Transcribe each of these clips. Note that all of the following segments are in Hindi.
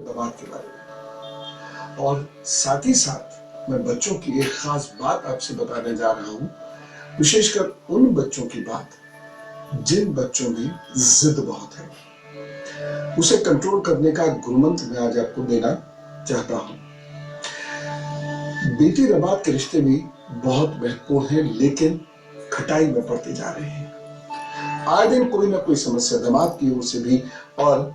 दमाद के बारे में, और साथ ही साथ मैं बच्चों की एक खास बात आपसे बताने जा रहा हूं, विशेषकर उन बच्चों की बात जिन बच्चों में जिद बहुत है। उसे कंट्रोल करने का गुरुमंत्र मैं आज आपको देना चाहता हूं। बेटी दमाद के रिश्ते भी बहुत महत्वपूर्ण है, लेकिन खटाई में पड़ते जा रहे हैं। आए दिन कोई ना कोई समस्या दमाद की ओर से भी और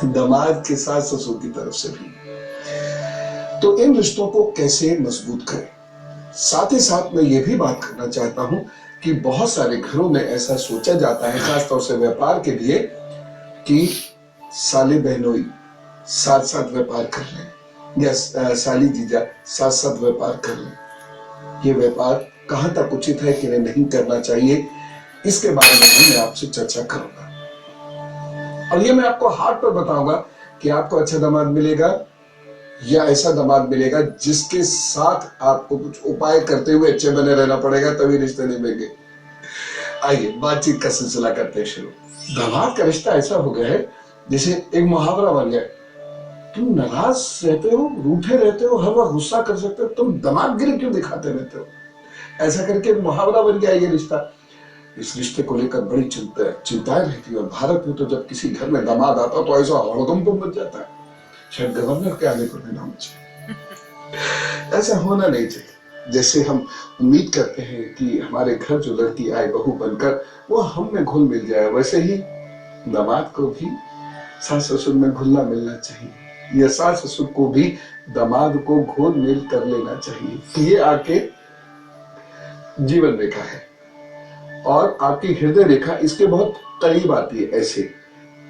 दमाद के सास ससुर की तरफ से भी। तो इन रिश्तों को कैसे मजबूत करें। साथ ही साथ मैं ये भी बात करना चाहता हूं कि बहुत सारे घरों में ऐसा सोचा जाता है, खासतौर से व्यापार के लिए, कि साले बहनोई साथ साथ व्यापार कर लें, या साली जीजा साथ साथ व्यापार कर लें। ये व्यापार कहां तक उचित है कि नहीं करना चाहिए, इसके बारे में भी मैं आपसे चर्चा करूंगा। और ये मैं आपको हाथ पर बताऊंगा कि आपको अच्छा दामाद मिलेगा या ऐसा दामाद मिलेगा जिसके साथ आपको कुछ उपाय करते हुए अच्छे बने रहना पड़ेगा, तभी रिश्ते निभेंगे। आइए बातचीत का सिलसिला करते हैं शुरू। दामाद का रिश्ता ऐसा हो गया है जैसे एक मुहावरा बन गया, तुम नाराज रहते हो, रूठे रहते हो, हर वक्त गुस्सा कर सकते हो, तुम दामादगिरी क्यों दिखाते रहते हो। ऐसा करके मुहावरा बन गया ये रिश्ता। इस रिश्ते को लेकर बड़ी चिंताएं रहती है, और भारत में तो जब किसी घर में दामाद आता तो ऐसा हड़कंप मच जाता है, शायद गवर्नर के आने को लेना चाहिए। ऐसा होना नहीं चाहिए। जैसे हम उम्मीद करते हैं कि हमारे घर जो लड़की आए बहू बनकर वो हम में घुल मिल जाए, वैसे ही दामाद को भी सास ससुर में घुलना मिलना चाहिए, या सास ससुर को भी दामाद को घोल मिल कर लेना चाहिए। ये आपके जीवन रेखा है और आपकी हृदय रेखा इसके बहुत करीब आती है ऐसे,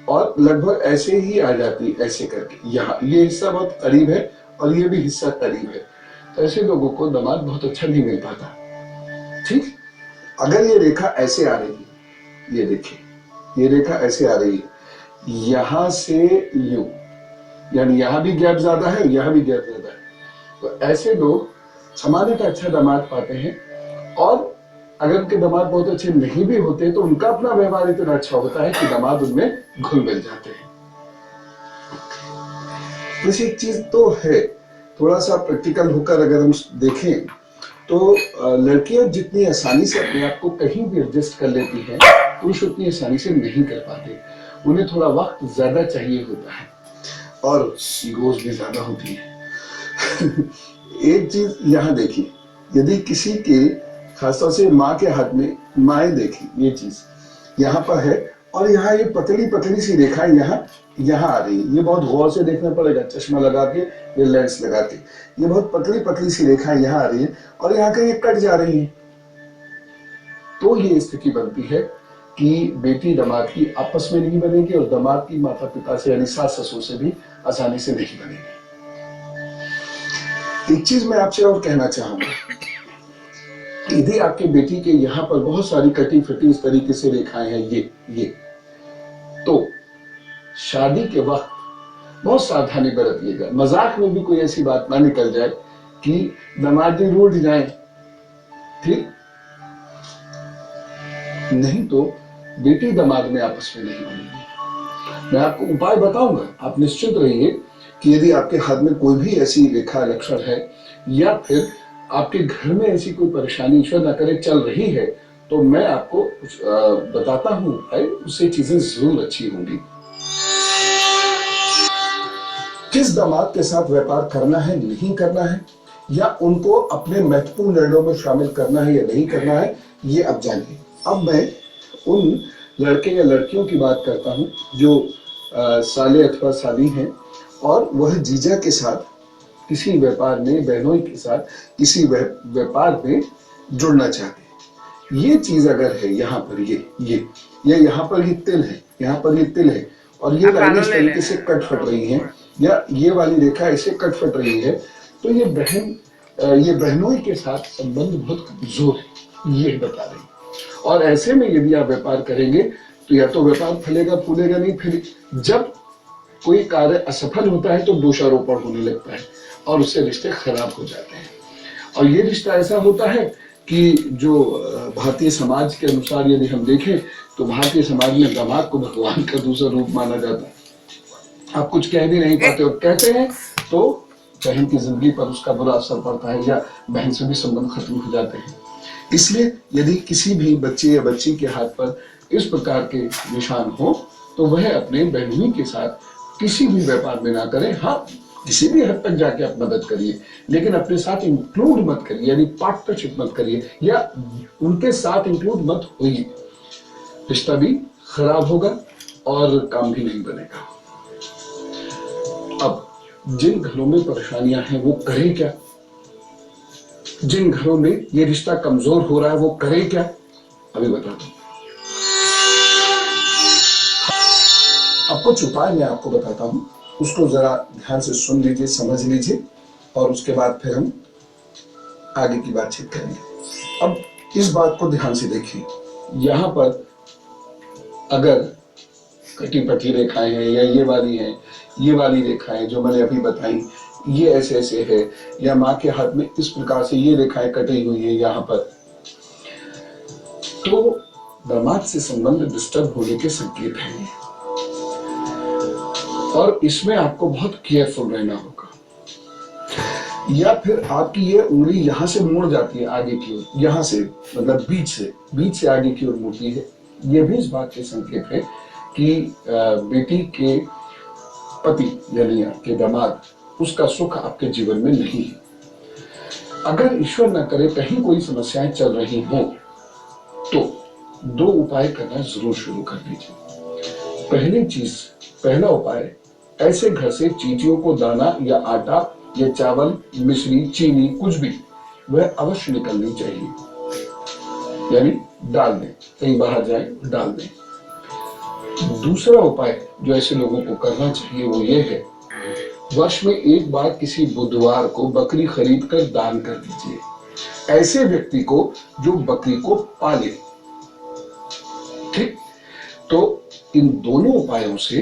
और लगभग ऐसे ही आ जाती है ऐसे करके। यहाँ ये हिस्सा बहुत करीब है और ये भी हिस्सा करीब है, तो ऐसे लोगों को दामाद बहुत अच्छा नहीं मिल पाता। ठीक, अगर ये रेखा ऐसे आ रही है, ये देखिए ये रेखा ऐसे आ रही है, यहां से यूं, यानी यहां भी गैप ज्यादा है, यहां भी गैप ज्यादा है, तो ऐसे लोग सामान्यतः अच्छा दामाद पाते हैं। और अगर उनके दामाद बहुत अच्छे नहीं भी होते तो उनका अपना व्यवहार इतना अच्छा होता है कि दामाद उनमें घुल मिल जाते हैं। वैसे एक चीज तो है, थोड़ा सा प्रैक्टिकल होकर अगर हम देखें तो लड़कियां जितनी आसानी से अपने आप को कहीं भी एडजस्ट कर लेती हैं, पुरुष उतनी आसानी से नहीं कर पाते। उन्हें थोड़ा वक्त ज्यादा चाहिए होता है और ईगोज भी ज्यादा होती है। एक चीज यहाँ देखिए, यदि किसी के खासतौर से माँ के हाथ में, माएँ देखी ये चीज यहाँ पर है, और यहाँ ये पतली पतली सी रेखा यहाँ आ रही है। ये बहुत गौर से देखना पड़ेगा, चश्मा लगा के, ये लेंस लगा के, ये बहुत पतली पतली सी रेखा यहाँ आ रही है और यहाँ कहीं कट जा रही है। तो ये स्थिति बनती है कि बेटी दामाद की आपस में नहीं बनेगी और दामाद की माता पिता से यानी सास ससुर से भी आसानी से नहीं बनेगी। एक चीज मैं आपसे और कहना चाहूंगा, यदि आपके बेटी के यहाँ पर बहुत सारी कटी फटी इस तरीके से रेखाएं हैं, ये तो शादी के वक्त बहुत सावधानी बरतिएगा। मजाक में भी कोई ऐसी बात ना निकल जाए कि दामादी रूठ जाए, ठीक, नहीं तो बेटी दामाद में आपस में नहीं बनेगी। मैं आपको उपाय बताऊंगा, आप निश्चिंत रहिए कि यदि आपके हाथ में कोई भी ऐसी रेखा लक्षण है या फिर आपके घर में ऐसी कोई परेशानी ईश्वर न करे चल रही है, तो मैं आपको बताता हूं उपाय, उससे चीजें जरूर अच्छी होंगी। किस दामाद के साथ व्यापार करना है, नहीं करना है, या उनको अपने महत्वपूर्ण निर्णयों में शामिल करना है या नहीं करना है, ये अब जानिए। अब मैं उन लड़के या लड़कियों की बात करता हूं जो साले अथवा साली हैं और वह जीजा के साथ किसी व्यापार में, बहनोई के साथ किसी व्यापार में जुड़ना चाहते हैं। ये चीज अगर है यहाँ पर ये या यहाँ पर ये तिल है, यहाँ पर ये तिल है, और ये लाइन इस तरीके से कट फट रही है, या ये वाली रेखा ऐसे कट फट रही है, तो ये बहनोई के साथ संबंध बहुत कमजोर है, ये बता रही। और ऐसे में यदि आप व्यापार करेंगे तो या तो व्यापार फलेगा फूलेगा नहीं, फिर जब कोई कार्य असफल होता है तो दोषारोपण होने लगता है और उससे रिश्ते खराब हो जाते हैं। और ये रिश्ता ऐसा होता है कि जो भारतीय समाज के अनुसार यदि हम देखें तो भारतीय समाज में दामाद को भगवान का दूसरा रूप माना जाता है। आप कुछ कह भी नहीं पाते और कहते हैं तो बहन की जिंदगी पर उसका बुरा असर पड़ता है या बहन से भी संबंध खत्म हो जाते हैं। इसलिए यदि किसी भी बच्चे या बच्ची के हाथ पर इस प्रकार के निशान हो तो वह अपने बहनोई के साथ किसी भी व्यापार में ना करें। हाँ, किसी भी हद तक जाके आप मदद करिए, लेकिन अपने साथ इंक्लूड मत करिए, यानी पार्टनरशिप मत करिए या उनके साथ इंक्लूड मत होइए। रिश्ता भी खराब होगा और काम भी नहीं बनेगा। अब जिन घरों में परेशानियां हैं वो करें क्या? जिन घरों में ये रिश्ता कमजोर हो रहा है वो करें क्या? अभी बताता हूं। अब कुछ उपाय मैं आपको बताता हूं, उसको जरा ध्यान से सुन लीजिए, समझ लीजिए और उसके बाद फिर हम आगे की बातचीत करेंगे। अब इस बात को ध्यान से देखिए, यहां पर अगर कटी पटी रेखाएं हैं या ये वाली रेखाएं जो मैंने अभी बताई, ये ऐसे ऐसे है, या माँ के हाथ में इस प्रकार से ये रेखाएं कटी हुई है यहाँ पर, तो दामाद से संबंध डिस्टर्ब होने के संकेत हैं और इसमें आपको बहुत केयरफुल रहना होगा। या फिर आपकी ये उंगली यहाँ से मुड़ जाती है आगे की ओर, यहाँ से मतलब बीच से आगे की ओर मुड़ती है, ये भी इस बात के संकेत है कि बेटी के पति यानी आपके दामाद, उसका सुख आपके जीवन में नहीं है। अगर ईश्वर न करे कहीं कोई समस्याएं चल रही हों तो 2 उपाय करना जरूर शुरू कर दीजिए। पहला उपाय, ऐसे घर से चींटियों को दाना या आटा या चावल, मिश्री, चीनी, कुछ भी, वह अवश्य निकलनी चाहिए, यानी डाल दें, कहीं बाहर जाए डाल दें। दूसरा उपाय जो ऐसे लोगों को करना चाहिए वो ये है, वर्ष में एक बार किसी बुधवार को बकरी खरीद कर दान कर दीजिए ऐसे व्यक्ति को जो बकरी को पाले। ठीक, तो इन दोनों उपायों से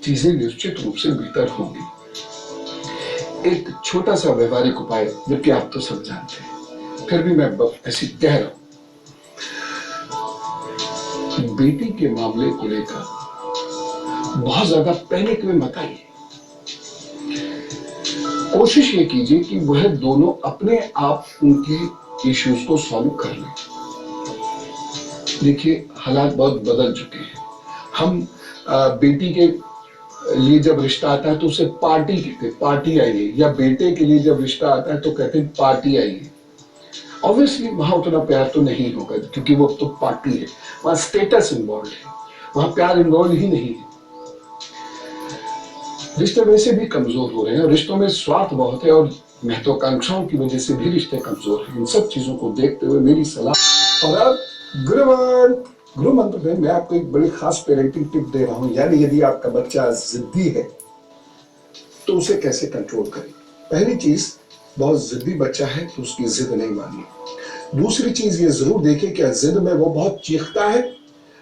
चीजें निश्चित रूप से बेहतर होंगी। एक छोटा सा व्यवहारिक उपाय, जबकि आप तो सब जानते हैं, फिर भी मैं ऐसी कह रहा हूं, बेटी के मामले को लेकर बहुत ज्यादा पैनिक में मत आइए। कोशिश ये कीजिए कि वह दोनों अपने आप उनके इश्यूज को सॉल्व कर लें। देखिए, हालात बहुत बदल चुके हैं। हम बेटी के लिए जब रिश्ता आता है तो उसे पार्टी कहते हैं, पार्टी आइए, या बेटे के लिए जब रिश्ता आता है तो कहते हैं पार्टी आइए। ऑब्वियसली वहां उतना प्यार तो नहीं होगा क्योंकि वो तो पार्टी है, वहां स्टेटस इन्वॉल्व है, वहां प्यार इन्वॉल्व ही नहीं है। रिश्ते वैसे भी कमजोर हो रहे हैं और रिश्तों में स्वार्थ बहुत है और महत्वाकांक्षाओं की वजह से भी रिश्ते कमजोर हैं। इन सब चीजों को देखते हुए मेरी सलाह, और अब गुरु मंत्र में मैं आपको एक बड़ी खास पेरेंटिंग टिप दे रहा हूं, यानी यदि आपका बच्चा जिद्दी है तो उसे कैसे कंट्रोल करें। पहली चीज, बहुत जिद्दी बच्चा है तो उसकी जिद नहीं मानिए। दूसरी चीज ये जरूर देखिए क्या जिद में वो बहुत चीखता है।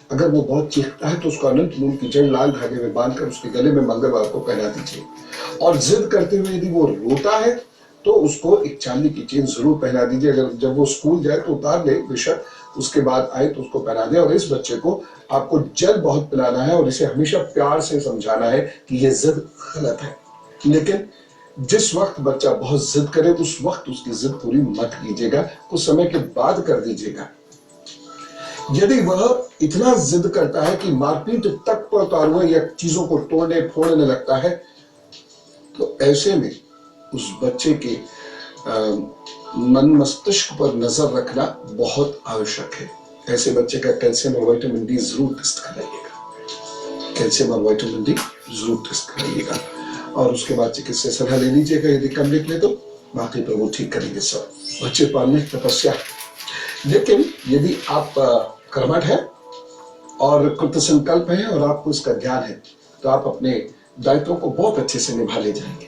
अगर वो बहुत चीखता है तो उसको अनंत मूल की जड़ लाल धागे में बांधकर उसके गले में मंगलवार को पहना दीजिए। और जिद करते हुए यदि वो रोता है तो उसको एक चांदी की चेन जरूर पहना दीजिए। अगर जब वो स्कूल जाए तो उतार ले बेशक, उसके बाद आए तो उसको पहना दे। और इस बच्चे को आपको जल बहुत पिलाना है और इसे हमेशा प्यार से समझाना है कि ये जिद गलत है। लेकिन जिस वक्त बच्चा बहुत जिद करे उस वक्त उसकी जिद पूरी मत कीजिएगा, कुछ समय के बाद कर दीजिएगा। यदि वह इतना जिद करता है कि मारपीट तक पर उतार हुआ या चीजों को तोड़ने फोड़ने लगता है, तो ऐसे में उस बच्चे के मन मस्तिष्क पर नजर रखना बहुत आवश्यक है। ऐसे बच्चे का कैल्शियम और विटामिन डी जरूर टेस्ट कराइएगा, कैल्शियम और विटामिन डी जरूर टेस्ट कराइएगा। और उसके बाद चिकित्सा सलाह ले लीजिएगा, यदि कम निकले तो बाकी पर वो ठीक करेंगे। सब बच्चे पालने तपस्या। लेकिन यदि आप कर्मठ है और कृत संकल्प है और आपको इसका ज्ञान है तो आप अपने दायित्वों को बहुत अच्छे से निभा ले जाएंगे।